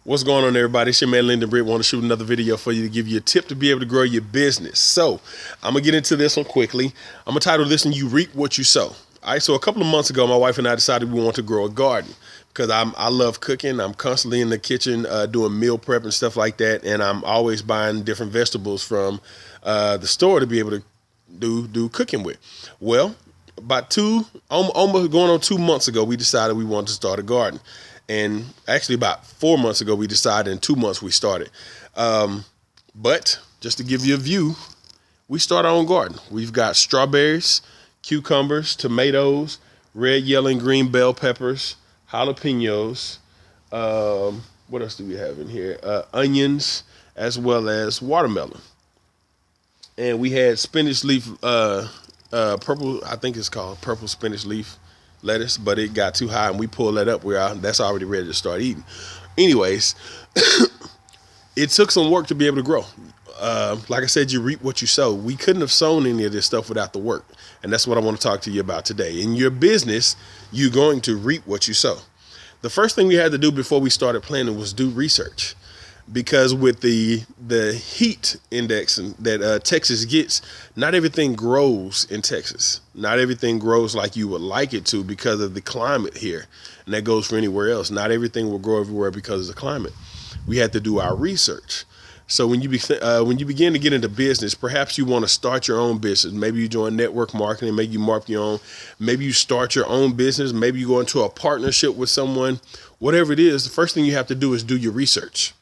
What's going on, everybody? It's your man, Lyndon Britt. Want to shoot another video for you to give you a tip to be able to grow your business. So I'm going to get into this one quickly. I'm going to title this one, You Reap What You Sow. All right, so a couple of months ago, my wife and I decided we want to grow a garden because I love cooking. I'm constantly in the kitchen doing meal prep and stuff like that, and I'm always buying different vegetables from the store to be able to do cooking with. Well, about almost going on 2 months ago, we decided we wanted to start a garden. And actually about 4 months ago, we decided in 2 months we started. But just to give you a view, we started our own garden. We've got strawberries, cucumbers, tomatoes, red, yellow, and green bell peppers, jalapenos. What else do we have in here? Onions, as well as watermelon. And we had spinach leaf, purple, I think it's called purple spinach leaf lettuce, but it got too high and we pulled that up. That's already ready to start eating. Anyways, it took some work to be able to grow. Like I said, you reap what you sow. We couldn't have sown any of this stuff without the work. And that's what I want to talk to you about today. In your business, you're going to reap what you sow. The first thing we had to do before we started planning was do research. Because with the heat index that Texas gets, not everything grows in Texas. Not everything grows like you would like it to because of the climate here. And that goes for anywhere else. Not everything will grow everywhere because of the climate. We had to do our research. So when you begin to get into business, perhaps you want to start your own business. Maybe you join network marketing, maybe you market your own, maybe you start your own business, maybe you go into a partnership with someone. Whatever it is, the first thing you have to do is do your research.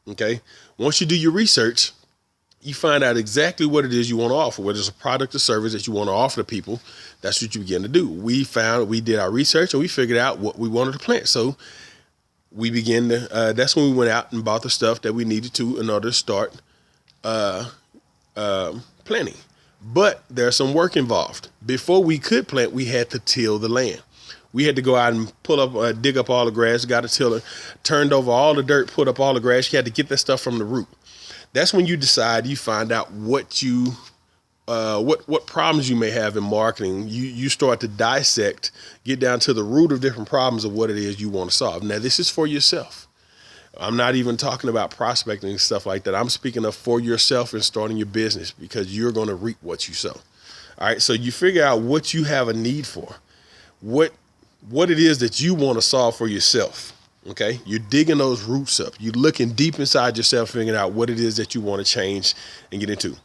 Okay. Once you do your research, you find out exactly what it is you want to offer, whether it's a product or service that you want to offer to people. That's what you begin to do. We did our research and we figured out what we wanted to plant. So we began to, that's when we went out and bought the stuff that we needed to in order to start planting. But there's some work involved. Before we could plant, we had to till the land. We had to go out and dig up all the grass, got a tiller, turned over all the dirt, put up all the grass. You had to get that stuff from the root. That's when you decide, you find out what problems you may have in marketing. You start to dissect, get down to the root of different problems of what it is you want to solve. Now, this is for yourself. I'm not even talking about prospecting and stuff like that. I'm speaking of for yourself and starting your business because you're going to reap what you sow. All right. So you figure out what you have a need for, what it is that you want to solve for yourself. Okay. You're digging those roots up. You're looking deep inside yourself, figuring out what it is that you want to change and get into.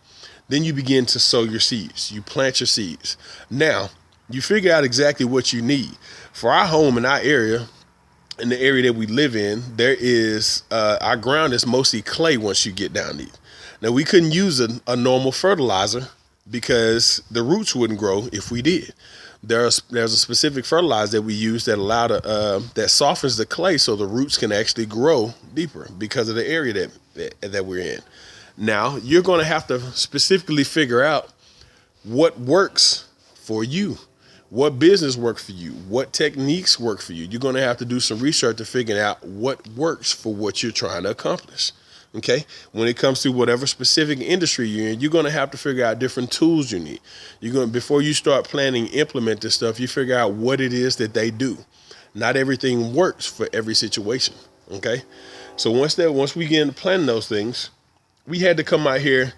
Then you begin to sow your seeds. You plant your seeds. Now you figure out exactly what you need for our home in our area. In the area that we live in, there is, our ground is mostly clay once you get down deep. Now we couldn't use a normal fertilizer because the roots wouldn't grow if we did. There's a specific fertilizer that we use that that softens the clay so the roots can actually grow deeper because of the area that we're in. Now you're going to have to specifically figure out what works for you, what business works for you, what techniques work for you. You're going to have to do some research to figure out what works for what you're trying to accomplish. Okay. When it comes to whatever specific industry you're in, you're going to have to figure out different tools you need. Before you start planning, implement this stuff, you figure out what it is that they do. Not everything works for every situation. Okay. So once we get into planning those things, we had to come out here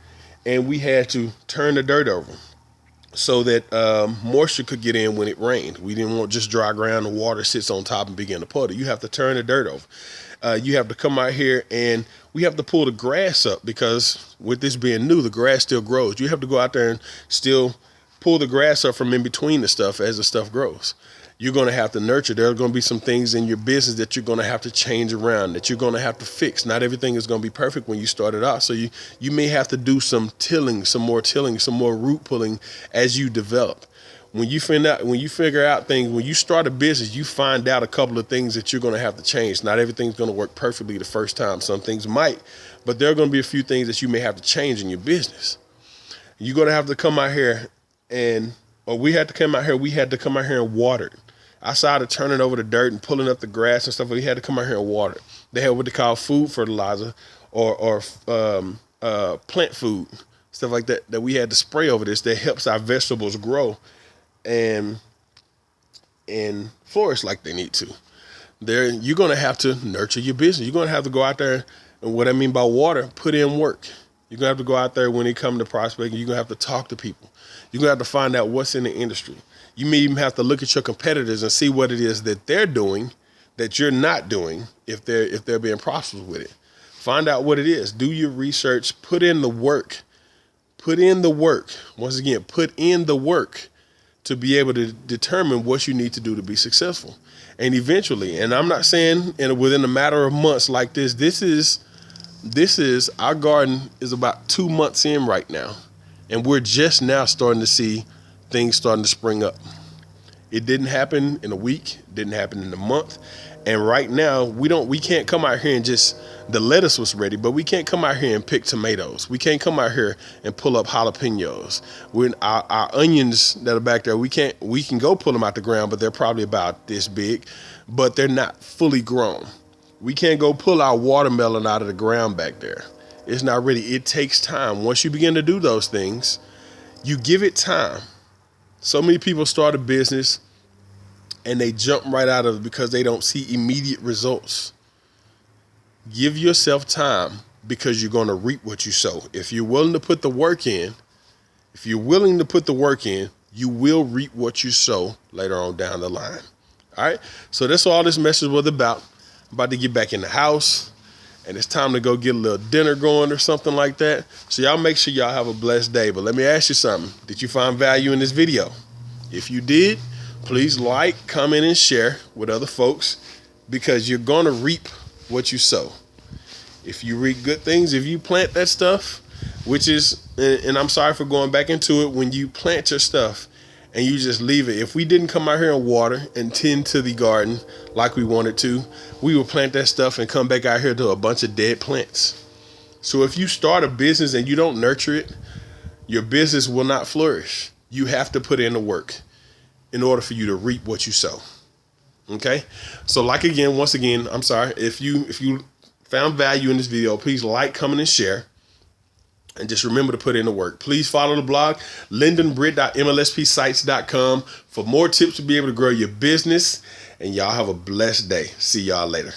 and we had to turn the dirt over so that moisture could get in when it rained. We didn't want just dry ground and water sits on top and begin to puddle. You have to turn the dirt over. You have to come out here and we have to pull the grass up because with this being new, the grass still grows. You have to go out there and still pull the grass up from in between the stuff as the stuff grows. You're going to have to nurture. There are going to be some things in your business that you're going to have to change around, that you're going to have to fix. Not everything is going to be perfect when you start it out. So you may have to do some more root pulling as you develop. When you figure out things, when you start a business, you find out a couple of things that you're going to have to change. Not everything's going to work perfectly the first time. Some things might, but there are going to be a few things that you may have to change in your business. You're going to have to come out here we had to come out here and water it. Outside of turning over the dirt and pulling up the grass and stuff, we had to come out here and water it. They had what they call food fertilizer or plant food, stuff like that we had to spray over this that helps our vegetables grow and flourish like they need to. you're going to have to nurture your business. You're going to have to go out there, and what I mean by water, put in work. You're going to have to go out there when it comes to prospecting. You're going to have to talk to people. You're going to have to find out what's in the industry. You may even have to look at your competitors and see what it is that they're doing that you're not doing if they're being prosperous with it. Find out what it is. Do your research. Put in the work. Put in the work. Once again, put in the work to be able to determine what you need to do to be successful. And eventually, and I'm not saying within a matter of months like this, this is our garden is about 2 months in right now. And we're just now starting to see things starting to spring up. It didn't happen in a week, didn't happen in a month. And right now we can't come out here and just, the lettuce was ready, but we can't come out here and pick tomatoes. We can't come out here and pull up jalapenos. When our onions that are back there, we can go pull them out the ground, but they're probably about this big, but they're not fully grown. We can't go pull our watermelon out of the ground back there. It's not ready. It takes time. Once you begin to do those things, you give it time. So many people start a business and they jump right out of it because they don't see immediate results. Give yourself time because you're going to reap what you sow. If you're willing to put the work in, you will reap what you sow later on down the line. All right. So that's all this message was about. I'm about to get back in the house and it's time to go get a little dinner going or something like that. So y'all make sure y'all have a blessed day. But let me ask you something. Did you find value in this video? If you did, please like, comment, and share with other folks because you're going to reap what you sow. If you reap good things, if you plant that stuff, which is, and I'm sorry for going back into it, when you plant your stuff and you just leave it. If we didn't come out here and water and tend to the garden like we wanted to, we would plant that stuff and come back out here to a bunch of dead plants. So if you start a business and you don't nurture it, your business will not flourish. You have to put in the work in order for you to reap what you sow. Okay? So once again, I'm sorry. If you found value in this video, please like, comment, and share. And just remember to put in the work. Please follow the blog, lyndonbritt.mlspsites.com for more tips to be able to grow your business. And y'all have a blessed day. See y'all later.